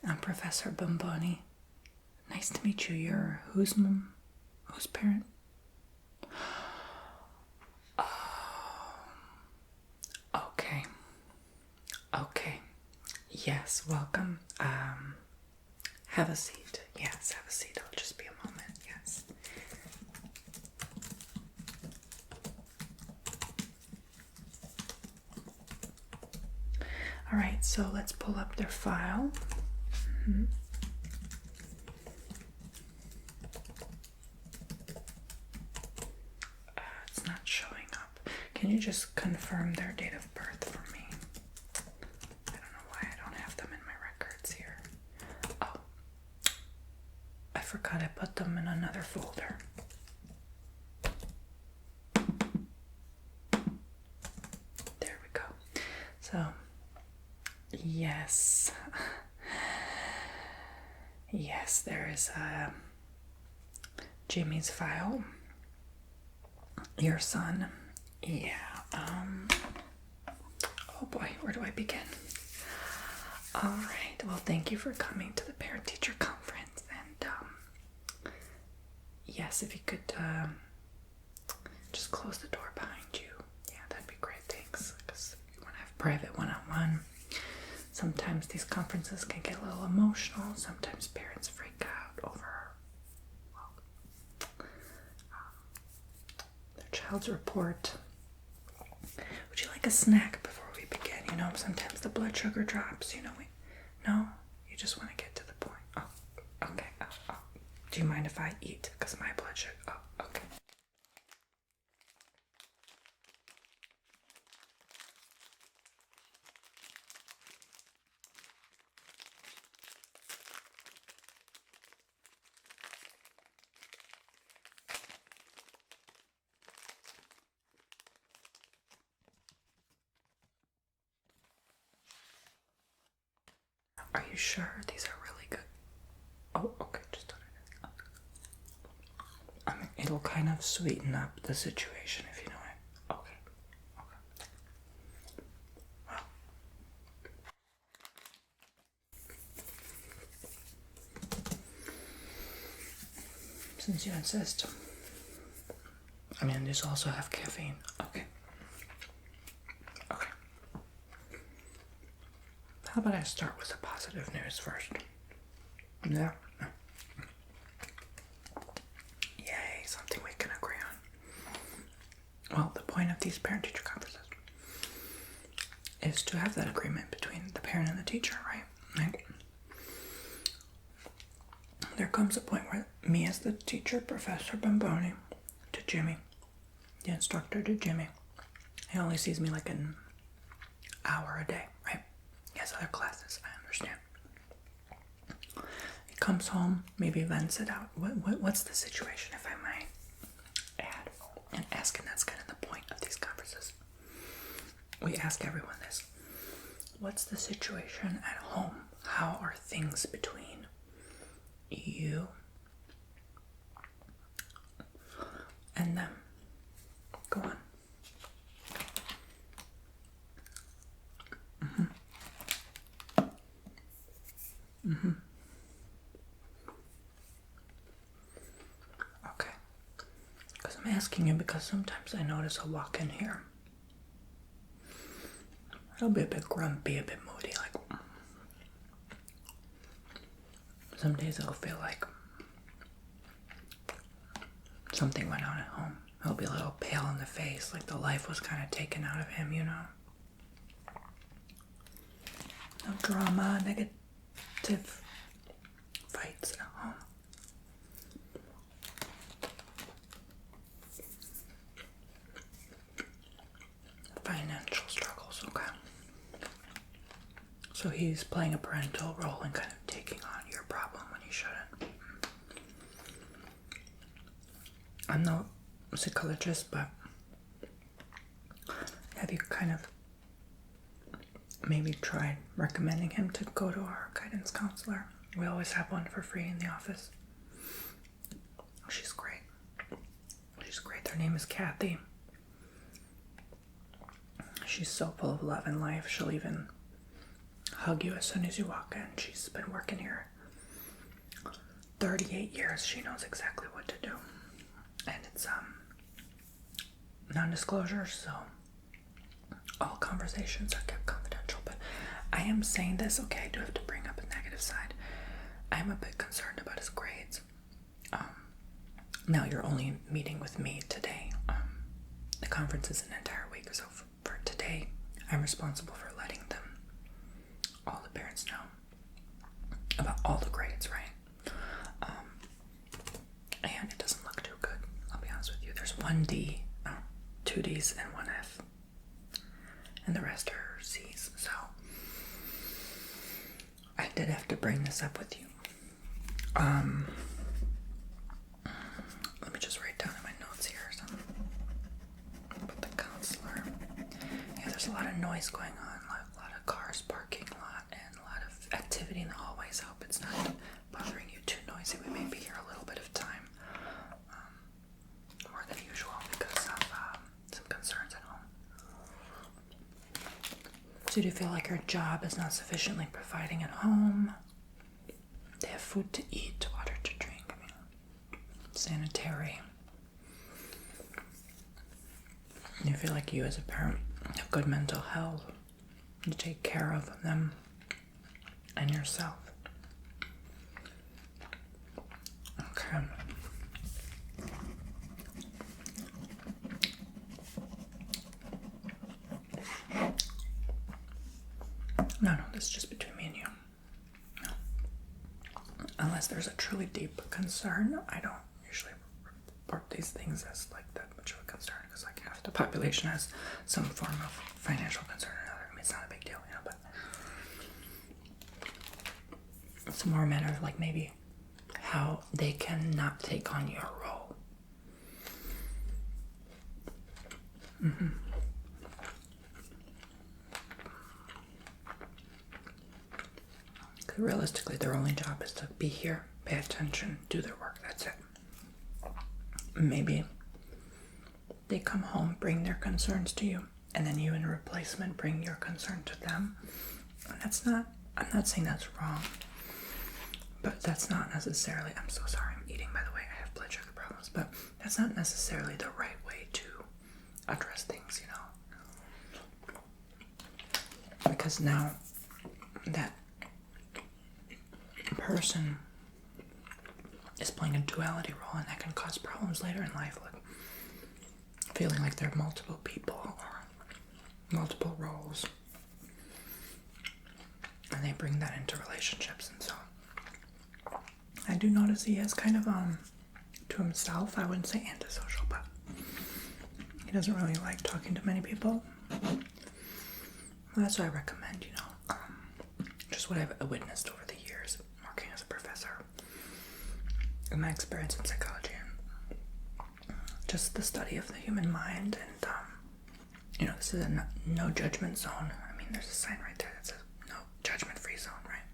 I'm Professor Bomboni. Nice to meet you. You're whose parent? Okay. Okay. Yes, welcome. Have a seat. Yes, have a seat. It'll just be a moment. Yes. All right, so let's pull up their file. It's not showing up. Can you just confirm their date of birth for me? I don't know why I don't have them in my records here. Oh, I forgot I put them in another folder. There we go. So, yes. Yes, there is Jimmy's file. Your son. Yeah. Oh boy, where do I begin? All right. Well, thank you for coming to the parent-teacher conference. And yes, if you could just close the door behind you. Yeah, that'd be great. Thanks. Because you want to have private one-on-one. Sometimes these conferences can get a little emotional. Sometimes parents freak out over their child's report. Would you like a snack before we begin? You know, sometimes the blood sugar drops. No? You just want to get to the point. Oh, okay. Oh. Do you mind if I eat? Because my blood sugar. Oh, okay. Are you sure these are really good? Oh, okay, just turn it. I mean, it'll kind of sweeten up the situation if you know it. Okay. Well. Since you insist. I mean, these also have caffeine. Okay. How about I start with the positive news first? Yeah. Yay, something we can agree on. Well, the point of these parent-teacher conferences is to have that agreement between the parent and the teacher, right? There comes a point where me as the teacher, Professor Bomboni, to Jimmy, the instructor to Jimmy, he only sees me like an hour a day, right? He has other classes, I understand. He comes home, maybe vents it out. What's the situation, if I might add? And ask him, that's kind of the point of these conferences. We ask everyone this. What's the situation at home? How are things between you and them? Go on. Okay. Because I'm asking you because sometimes I notice I'll walk in here. I'll be a bit grumpy, a bit moody, like some days it'll feel like something went on at home. He'll be a little pale in the face, like the life was kind of taken out of him, you know? No drama, negative fights at home. Financial struggles, okay. So he's playing a parental role and kind of taking on your problem when he shouldn't. I'm no psychologist, but have you kind of maybe tried recommending him to go to our guidance counselor? We always have one for free in the office. She's great. She's great. Her name is Kathy. She's so full of love and life. She'll even hug you as soon as you walk in. She's been working here 38 years. She knows exactly what to do. And it's non-disclosure, so all conversations are kept confidential. But I am saying this, okay, I do have to bring up a negative side. I am a bit concerned about his grades. Now you're only meeting with me today. The conference is an entire week, so for today, I'm responsible for letting them, all the parents, know about all the grades, right? And it doesn't look too good, I'll be honest with you. There's 1D, 2 Ds, and 1 F. And the rest are C's, so I did have to bring this up with you. Let me just write down in my notes here something about the counselor. Yeah, there's a lot of noise going on, a lot of cars parking a lot, and a lot of activity in the hallways. I hope it's not bothering you too noisy. We may be here a little bit of time, more than usual, because of some concerns at home. So do you feel like your job is not sufficiently providing at home? They have food to eat, water to drink, sanitary. You feel like you as a parent have good mental health. You take care of them and yourself. Okay. No, this is just between me and you. No. Unless there's a truly deep concern, I don't usually report these things as like that much of a concern, because like half the population has some form of financial concern or another. I mean, it's not a big deal, but it's more a matter of like maybe how they cannot take on your role. Realistically, their only job is to be here, pay attention, do their work. That's it. Maybe they come home, bring their concerns to you, and then you in replacement bring your concern to them. And I'm not saying that's wrong, but that's not necessarily, I'm so sorry, I'm eating, by the way, I have blood sugar problems, but that's not necessarily the right way to address things, Because now that person is playing a duality role, and that can cause problems later in life, like feeling like there are multiple people or multiple roles, and they bring that into relationships. And so I do notice he is kind of to himself, I wouldn't say antisocial, but he doesn't really like talking to many people. Well, that's what I recommend, just what I've witnessed over the years working as a professor, in my experience in psychology, and just the study of the human mind. And this is a no judgment zone. I mean, there's a sign right there that says no judgment free zone, right?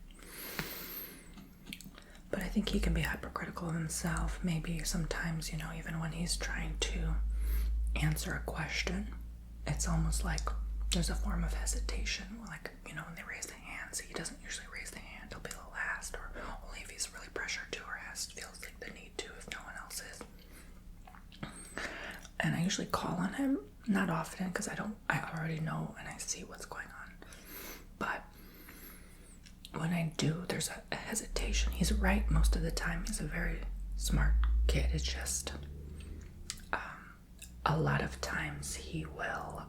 But I think he can be hypercritical of himself, maybe sometimes, even when he's trying to answer a question. It's almost like there's a form of hesitation, like, when they raise the hands, he doesn't usually raise the hand, he'll be the last, or only if he's really pressured to, or feels like the need to, if no one else is. And I usually call on him, not often, because I already know and I see what's going on. But when I do, there's a hesitation. He's right most of the time. He's a very smart kid. It's just a lot of times he will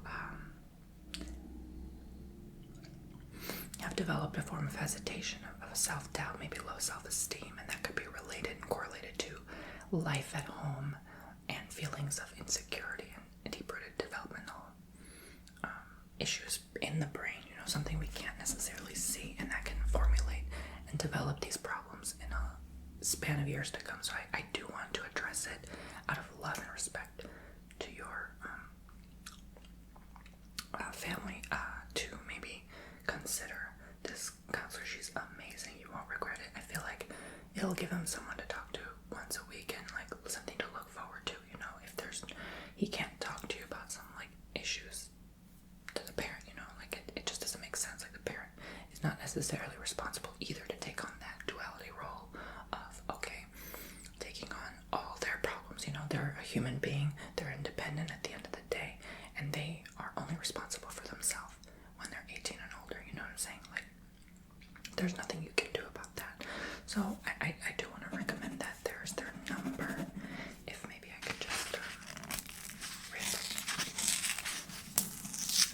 have developed a form of hesitation, of self-doubt, maybe low self-esteem, and that could be related and correlated to life at home and feelings of insecurity and deep-rooted developmental issues in the brain, something we can't necessarily see, and that can formulate and develop these problems in a span of years to come. So I do want to address it out of love and respect to your family, to maybe consider this counselor. She's amazing. You won't regret it. I feel like it'll give him someone to talk to once a week, and like something to look forward to, if he can't talk to you about some like issues to the parent, like it just doesn't make sense. Like the parent is not necessarily necessarily responsible either to take on that duality role of, okay, taking on all their problems. You know, they're a human being, they're independent at the end of the day, and they are only responsible for themselves when they're 18 and older. You know what I'm saying? Like, there's nothing you can do about that. So I do want to recommend that. There's their number. If maybe I could just rip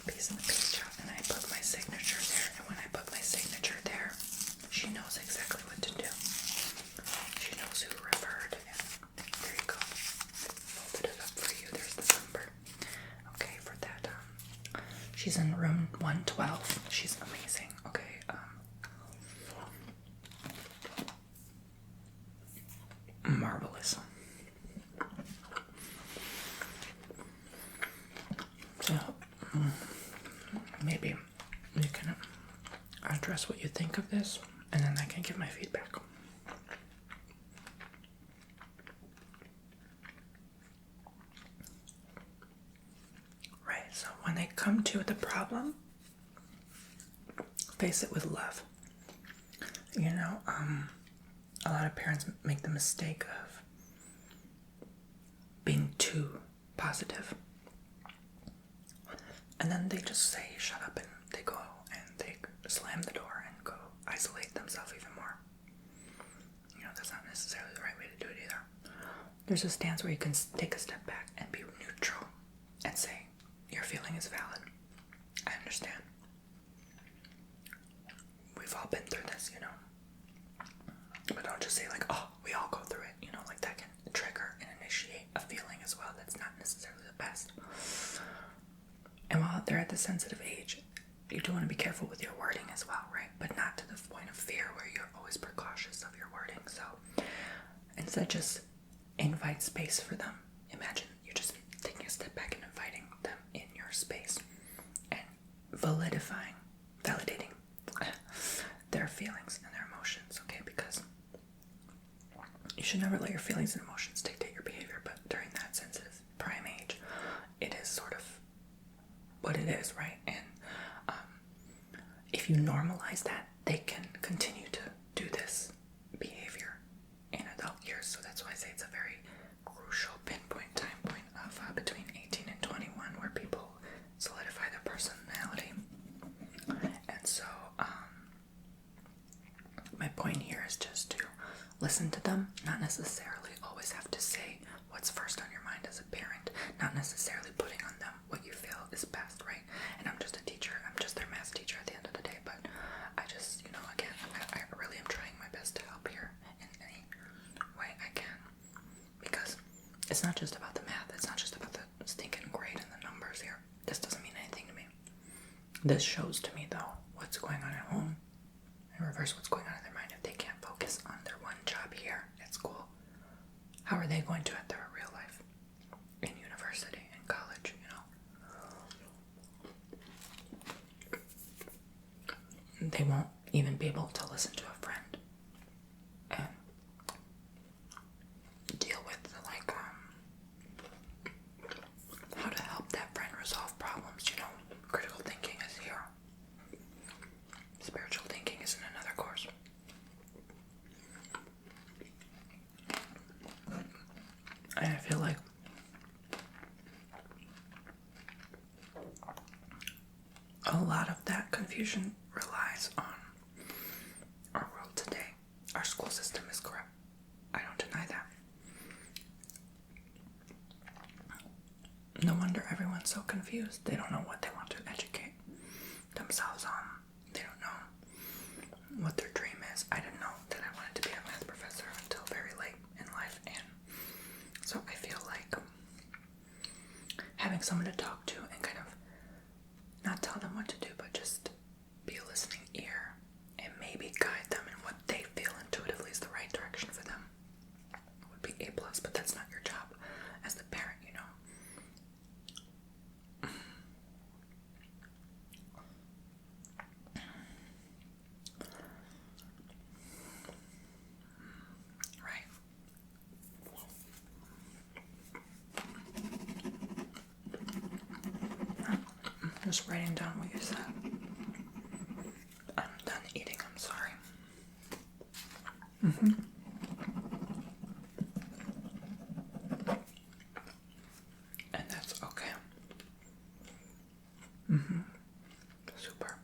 a piece of the page out and I put my signature there. And when I put my signature there, she knows exactly what to do. She knows who referred. And there you go. Folded it up for you. There's the number. Okay, for that. She's in room 112. She's amazing. Okay. Marvelous. So maybe you can address what you think of this, and then I can give my feedback. Right, so when they come to the problem, face it with love. You know, a lot of parents make the mistake of being too positive. And then they just say, shut up, and they go and they slam the door and go isolate themselves even more. You know, that's not necessarily the right way to do it either. There's a stance where you can take a step back and be neutral and say, your feeling is valid. I understand. We've all been through this, you know. But don't just say like, oh, we all go through it. You know, like that can trigger and initiate a feeling as well that's not necessarily the best. And while they're at the sensitive age, you do want to be careful with your wording as well, right? But not to the point of fear where you're always precautious of your wording. So instead, just invite space for them. Imagine you're just taking a step back and inviting them in your space and validating their feelings and their emotions, okay? Because you should never let your feelings and emotions dictate your behavior, but during that sensitive prime age, it is sort of what it is, right? And if you normalize that, they can continue to do this behavior in adult years. So that's why I say it's a very crucial pinpoint time point of between 18 and 21 where people solidify their personality. And so my point here is just to listen to them, not necessarily always have to say what's first on your mind as a parent, not necessarily putting on them what you feel is best, right? And I'm just a teacher, I'm just their math teacher at the end of the day, but I just, you know, again, I really am trying my best to help here in any way I can, because it's not just about the math, it's not just about the stinking grade and the numbers here. This doesn't mean anything to me. This shows to me, though, what's going on at home, and reverse what's going on in their mind. If they can't focus on their one job here at school, how are they going to at their real life, in university, in college, you know? They won't even be able to listen to a friend and deal with how to help that friend resolve problems, you know? Critical thinking is here. Spiritual thinking is in another course. And I feel like a lot of that confusion relies on our world today. Our school system is corrupt. I don't deny that. No wonder everyone's so confused. They don't know what they want to educate themselves on. They don't know what their dream is. I didn't know that I wanted to be a math professor until very late in life, and so I feel like having someone to talk to and kind of not tell them what to do, but just be a listening ear and maybe guide them in what they feel intuitively is the right direction for them would be A+, but that's not your job as the parent, you know. Right. I'm just writing down what you said. I'm done eating And that's okay. Super.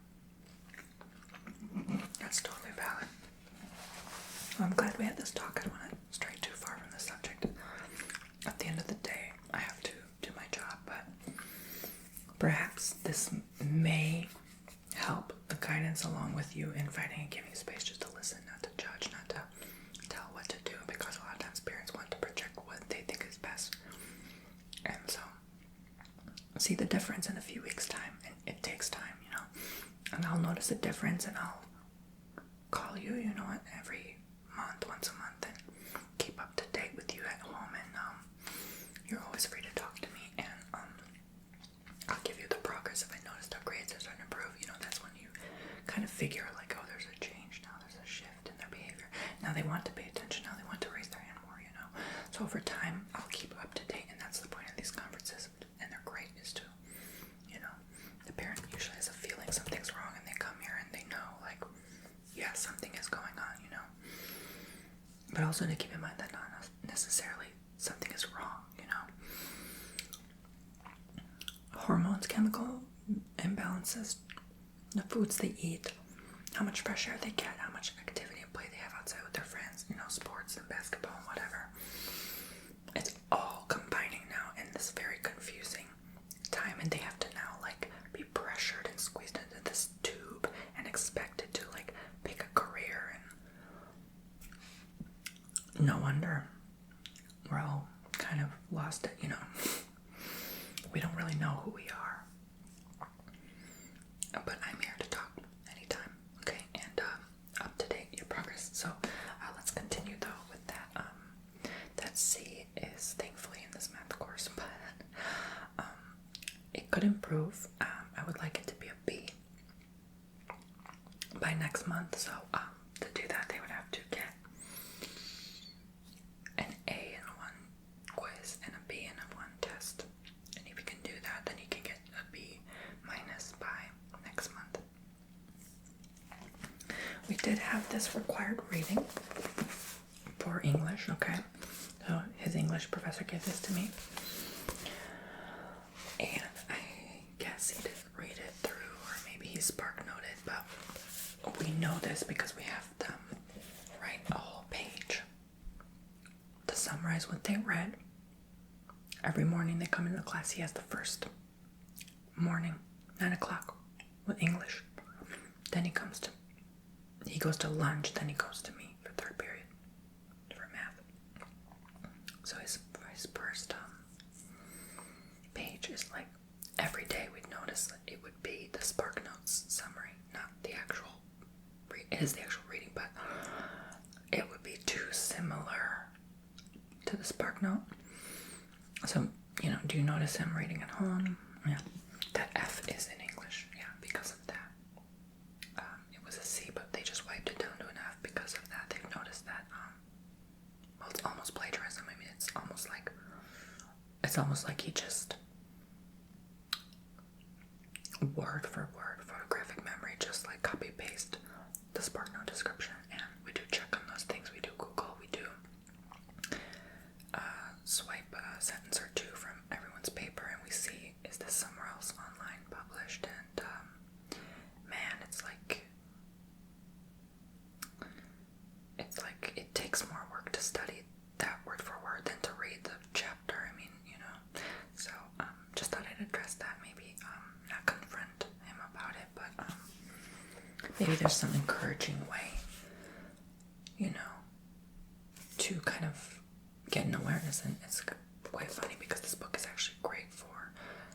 That's totally valid. Well, I'm glad we had this talk. I don't want to stray too far from the subject. At the end of the day, I have to do my job, but perhaps this may help the guidance along with you in finding and giving space just to listen, not to judge, not to tell what to do, because a lot of times parents want to project what they think is best. And so, see the difference in a few weeks' time, and it takes time, you know, and I'll notice a difference, and I'll call you, you know, every month, once a month, and keep up to date with you at home, and you're always free to talk to me, and I'll give you the progress if I notice our grades are starting to improve. You know, that's when you kind of figure like, oh, there's a change now, there's a shift in their behavior. Now they want to pay attention, now they want to raise their hand more, you know. So over time, I'll keep up to date, and that's the point of these conferences, and they're great, is to, you know, the parent usually has a feeling something's wrong, and they come here and they know, like, yeah, something is going on, you know. But also to keep in mind that not necessarily something is wrong, you know. Hormones, chemical imbalances, the foods they eat, how much fresh air they get, how much activity and play they have outside with their friends, you know, sports and basketball and whatever. It's all combining now in this very confusing time, and they have to now, like, be pressured and squeezed into this tube and expected to, like, pick a career, and no wonder we're all kind of lost it, you know. We don't really know who we are. But I'm here to talk anytime, okay? And up to date your progress. So let's continue though with that. That C is thankfully in this math course, but it could improve. I would like it to be a B by next month. So to do that, they would have to get an A in one quiz and a B in one test. And if you can do that, then you can get a B minus by next month. We did have this required reading for English, okay? So his English professor gave this to me. And I guess he didn't read it through, or maybe he spark noted, but we know this because we have them write a whole page to summarize what they read. Every morning they come into class, he has the first morning, 9 o'clock, with English. Then he goes to lunch, then he goes to me for third period for math. So his first page is like, every day we'd notice that it would be the Spark Notes summary, not the actual, it is the actual reading, but it would be too similar to the Spark Note. So, you know, do you notice him reading at home? Yeah. That F is in English, yeah, because of that. It was a C, but they just wiped it down to an F because of that. They've noticed that, well, it's almost plagiarism. I mean, it's almost like he just, word for word, photographic memory, just like copy paste the SparkNote description. And we do check on those things. We do Google, we do swipe a sentence or two from everyone's paper, and we see, is this somewhere else online published? And man, it's like it takes more work to study that word for word than to read the chapter. I mean, you know. So just thought I'd address that. Maybe not confront him about it, but maybe there's some encouraging way, you know, to kind of get an awareness. And it's quite funny because this book is actually great for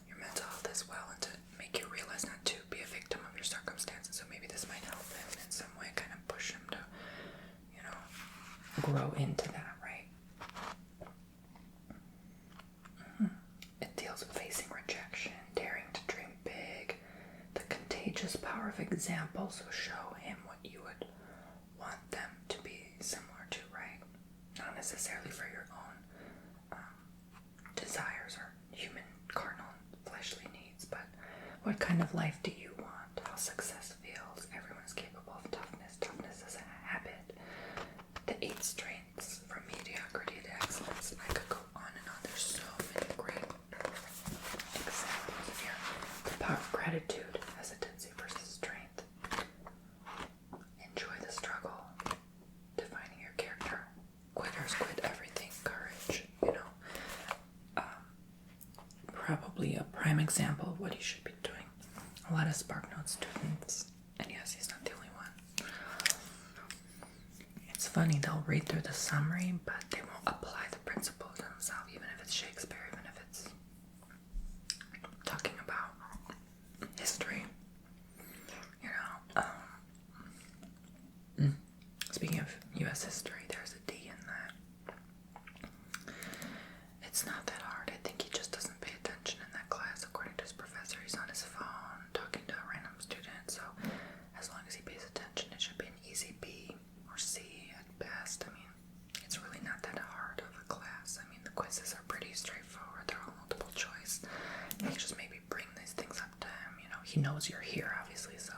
your mental health as well, and to make you realize not to be a victim of your circumstances. So maybe this might help him in some way, kind of push him to, you know, grow into that, right? It deals with facing rejection, daring to dream big, the contagious power of example. So show him what you would want them to be similar to, right? Not necessarily for your own desires or human, carnal, fleshly needs, but what kind of life do you want? How success feels. Everyone is capable of toughness. Toughness is a habit. The probably a prime example of what he should be doing. A lot of SparkNotes students, and yes, he's not the only one. It's funny, they'll read through the summary, but they won't apply the principle to themselves, even if it's Shakespeare, even if it's talking about history. You know, speaking of U.S. history, there's a D in that. It's not that hard. I think he just doesn't pay attention in that class. According to his professor, he's on his phone talking to a random student. So as long as he pays attention, it should be an easy B or C at best. I mean, it's really not that hard of a class. I mean, the quizzes are pretty straightforward. They're all multiple choice. You can just maybe bring these things up to him. You know, he knows you're here, obviously, so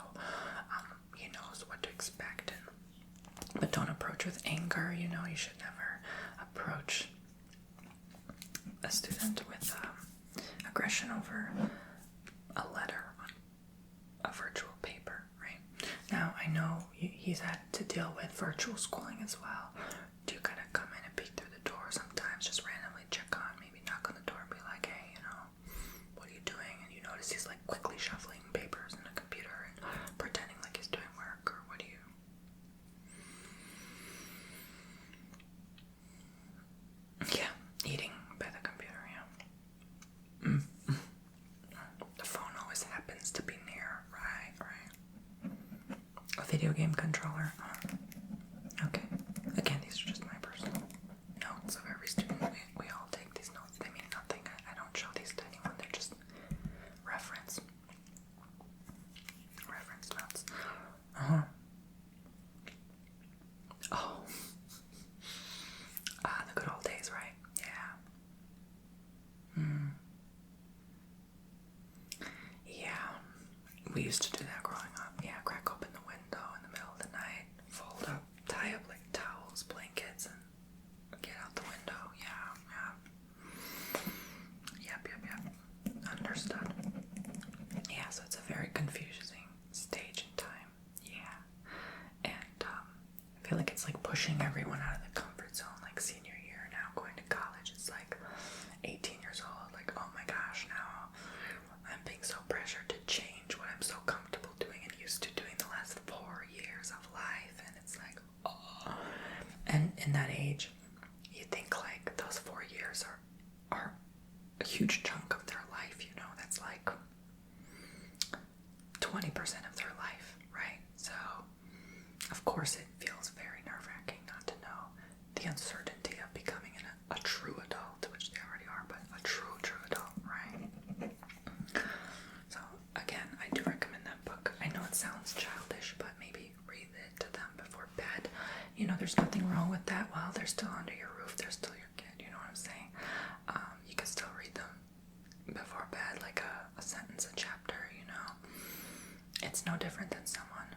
he knows what to expect. But don't approach with anger. You know, you should never approach a student with aggression over a letter on a virtual paper, right? Now, I know he's had to deal with virtual schooling as well. Do you kind of come in and peek through the door sometimes, just randomly check on, maybe knock on the door and be like, hey, you know, what are you doing? And you notice he's like quickly shuffling papers in the computer and pretending like he's doing work, or what do you? Yeah, eating by the computer, yeah. The phone always happens to be near, right. A video game controller. Okay. Again, these are just my personal notes of every student. We all take these notes. They mean nothing. I don't show these to anyone. They're just reference notes. Oh. The good old days, right? Yeah. Yeah. We used to do that growing up. Yeah, crack open the window in the middle of the night, fold up, tie up like towels, blankets, and get out the window. Yeah. Yep. Understood. Yeah, so it's a very confusing stage in time. Yeah. And I feel like it's like pushing everyone out of the comfort zone, like senior year now, going to college. It's like 18 years old, like, oh my gosh, now I'm being so pressured to change what I'm so comfortable doing and used to doing the last 4 years of life. And it's like, oh. And in that age, you think like those 4 years are a huge chunk of their life, you know, that's like 20% of their life, right? So, of course, it feels very nerve-wracking not to know the uncertainty of becoming a true adult, which they already are, but a true adult, right? So, again, I do recommend that book. I know it sounds childish, but maybe read it to them before bed. You know, there's nothing wrong with that. While they're still under your roof, they're still your kid, you know what I'm saying? You can still read them before bed, like a sentence, a chapter, you know? It's no different than someone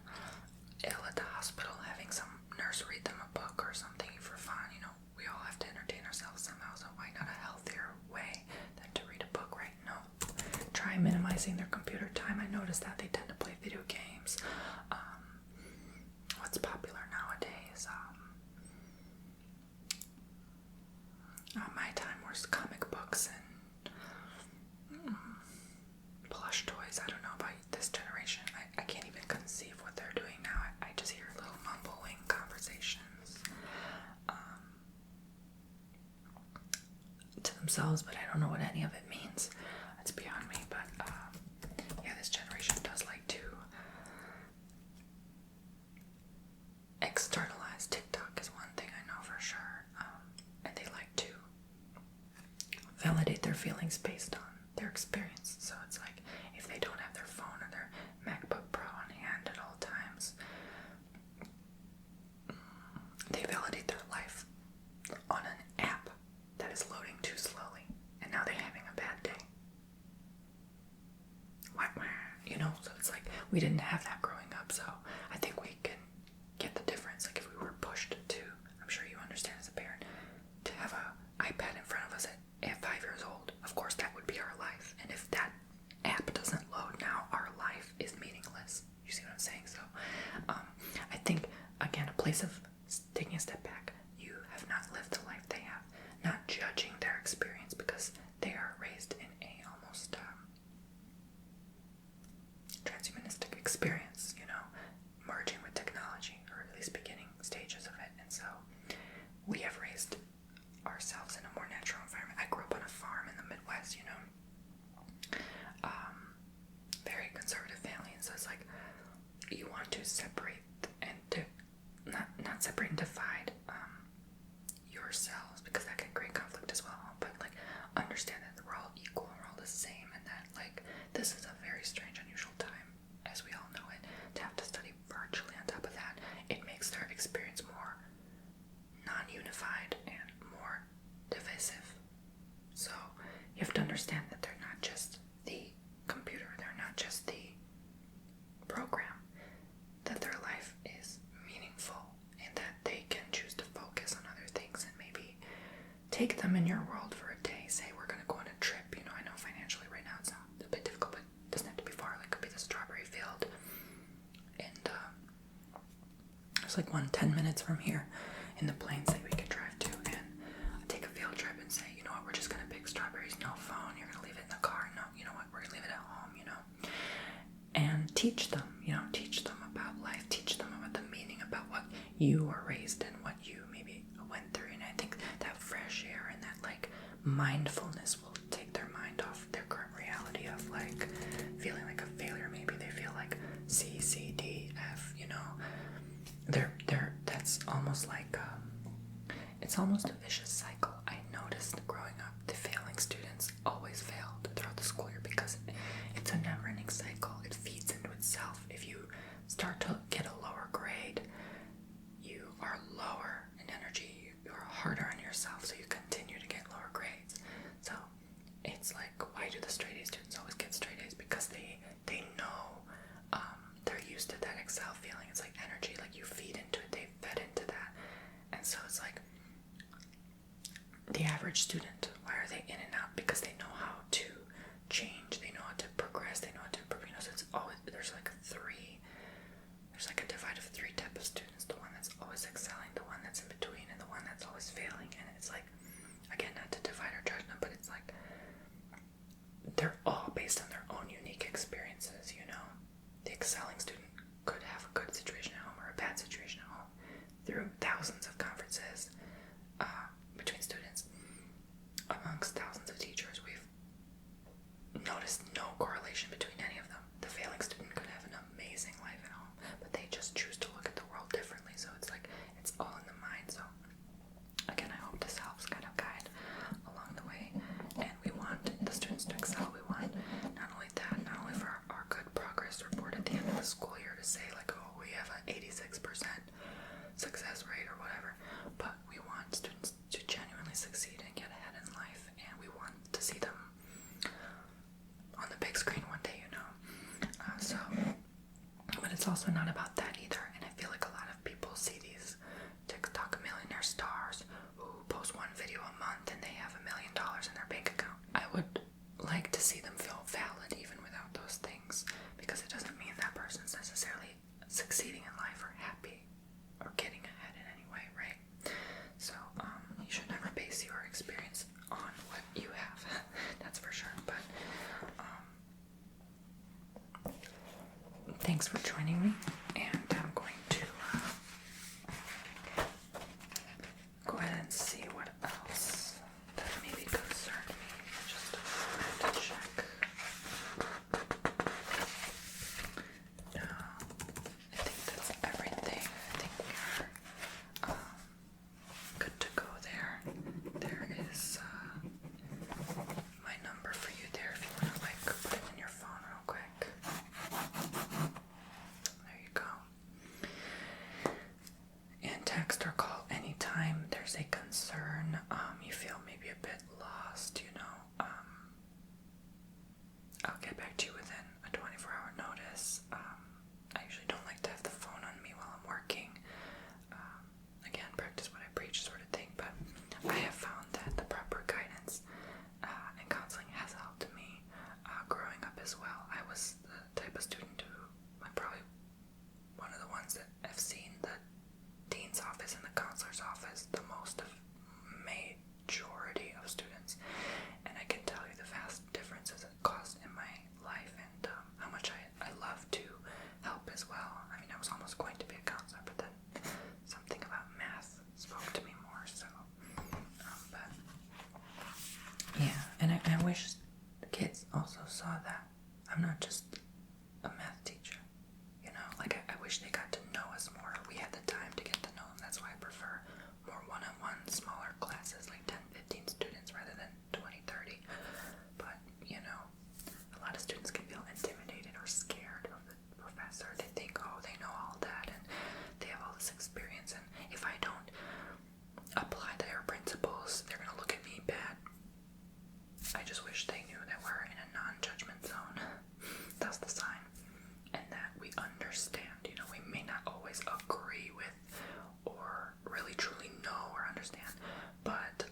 ill at the hospital having some nurse read them a book or something for fun. You know, we all have to entertain ourselves somehow, so why not a healthier way than to read a book, right? No. Try minimizing their computer time. I noticed that they tend to play video games. What's popular nowadays? My time was comic books and plush toys. I don't know about this generation. I can't even conceive what they're doing now. I just hear little mumbling conversations to themselves, but I don't know what any of it means. It's beyond me, but yeah, this generation does like to externalize. TikTok is one thing I know for sure, and they like to validate their feelings based on their experience. So it's like, if they don't have their phone or their MacBook Pro on hand at all times, they validate their life on an app that is loading too slowly, and now they're having a bad day. You know, so it's like, we didn't have that growing up, so I think we can get the difference. Like, if we were pushed to, I'm sure you understand as a parent, to have an iPad in front of us at 5 years old, of course that would be our life. And if that app doesn't load now, our life is meaningless. You see what I'm saying? So I think, again, a place of taking a step back. You have not lived the life they have, not judging their experience because they are raised in a almost natural environment. I grew up on a farm in the Midwest, you know. Very conservative family, and so it's like you want to separate and to not separate and divide yourselves, because that can create conflict as well. But like understand that we're all equal and we're all the same, and that like this is a very strange, unusual time, as we all know it. To have to study virtually on top of that, it makes their experience more non-unified and more divisive. So you have to understand that they're not just the computer, they're not just the program, that their life is meaningful, and that they can choose to focus on other things, and maybe take them in your world for a day. Say we're going to go on a trip, you know. I know financially right now it's a bit difficult, but it doesn't have to be far. Like, it could be the strawberry field, and there's like 10 minutes from here in the plains that we could drive to, and take a field trip and say, you know what, we're just going to pick strawberries, no phone, you're going to leave it in the car, no, you know what, we're going to leave it at home, you know. And teach them, you know, teach them about life, teach them about the meaning, about what you were raised in, what you maybe went through. And I think that fresh air and that like mindfulness will take their mind off their current reality of like feeling like a failure. Maybe they feel like C, C, D, F, you know. That's almost like it's almost a vicious cycle. I noticed growing up, the failing students always failed throughout the school year, because it's a never-ending cycle. It feeds into itself. If you start to get a lower grade, you are lower in energy, you're harder on yourself, so you continue to get lower grades. So it's like, why do the straight A students always get straight A's? Because they know they're used to that Excel feeling. It's like energy, like you feed into it, they fed into that. And so it's like the average student, why are they in and out? Because they know how to change, they know how to progress, they know how to improve, you know. So it's always, there's like a divide of three types of students: the one that's always excelling, the one that's in between, and the one that's always failing. And it's like, again, not to divide or judge them, but it's like they're all based on their own unique experiences, you know. The excelling student could have a good situation at home or a bad situation at home. Through thousands of conferences between students, amongst thousands of teachers, we've noticed no correlation between any of them. The failing student could have an amazing life at home, but they just choose to look at the world differently. So it's like, it's all in the mind. So again, I hope this helps kind of guide along the way. And we want the students to excel. We want not only that, not only for our good progress report at the end of the school year to say like, oh, we have an 86% success rate or whatever, but we want students to genuinely succeed and get ahead in life, and we want to see them on the big screen one day, you know. But it's also not about that either. And I feel like a lot of people see these TikTok millionaire stars who post one video a month and they have $1 million in their bank account. I would like to see them feel valid even without those things, because it doesn't mean that person's necessarily succeeding in life or happy or getting ahead in any way, right? So you should never base your experience on what you have. That's for sure. But thanks for joining me, and I'm not just a math teacher. Like I wish they got to know us more. We had the time to get to know them. That's why I prefer more one-on-one, smaller classes, like 10, 15 students rather than 20, 30. But, a lot of students can feel intimidated or scared of the professor. They think, oh, they know all that and they have all this experience, and if I don't apply their principles, they're gonna look at me bad. I just wish they knew that we're in a non-judgment zone. That's the sign. And that we understand. We may not always agree with or really truly know or understand, but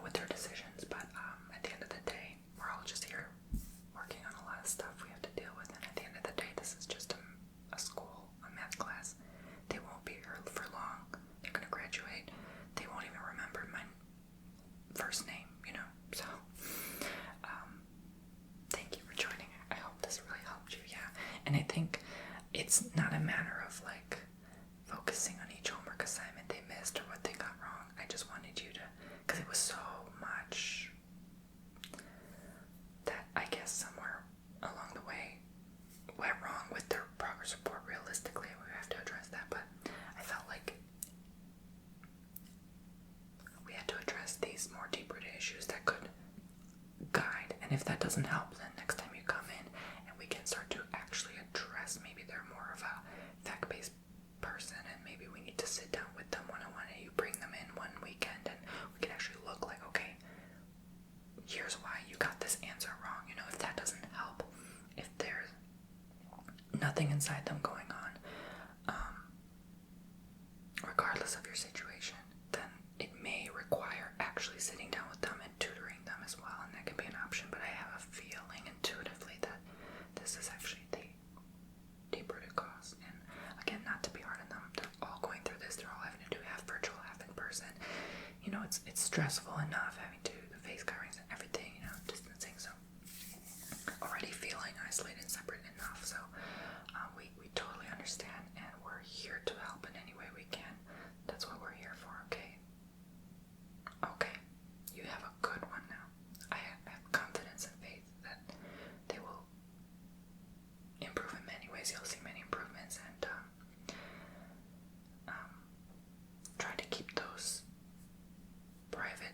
with their decisions. But at the end of the day, we're all just here working on a lot of stuff we have to deal with, and at the end of the day, this is just a school, a math class. They won't be here for long. They're gonna graduate. They won't even remember my first name, so thank you for joining. I hope this really helped you. Yeah. And I think it's not a matter of like focusing on each homework assignment they missed or what they got wrong. I just wanted you to, because it was so much that I guess somewhere along the way went wrong with their progress report. Realistically, we have to address that, but I felt like we had to address these more deep-rooted issues that could guide, and if that doesn't help, then next time you come in and we can start to actually address, maybe they're more of a fact-based person and maybe we need to sit down with them one-on-one, and you bring them in one weekend and we can actually look like, okay, here's why you got this answer wrong. If that doesn't help, if there's nothing inside them going on, regardless of your situation, then it may require actually sitting down with them and tutoring them as well, and that can be an option. But I have a feeling intuitively that this is actually the deep-rooted cause. And again, not to be hard on them, they're all going through this. They're all having to do half virtual, half in person. It's stressful enough having to do the face coverings and everything, distancing. So already feeling isolated and separate enough. So we totally understand, and we're here to help in any way we can. That's what we're here for, okay? Okay, you have a good one now. I have confidence and faith that they will improve in many ways. You'll see many improvements, and try to keep those private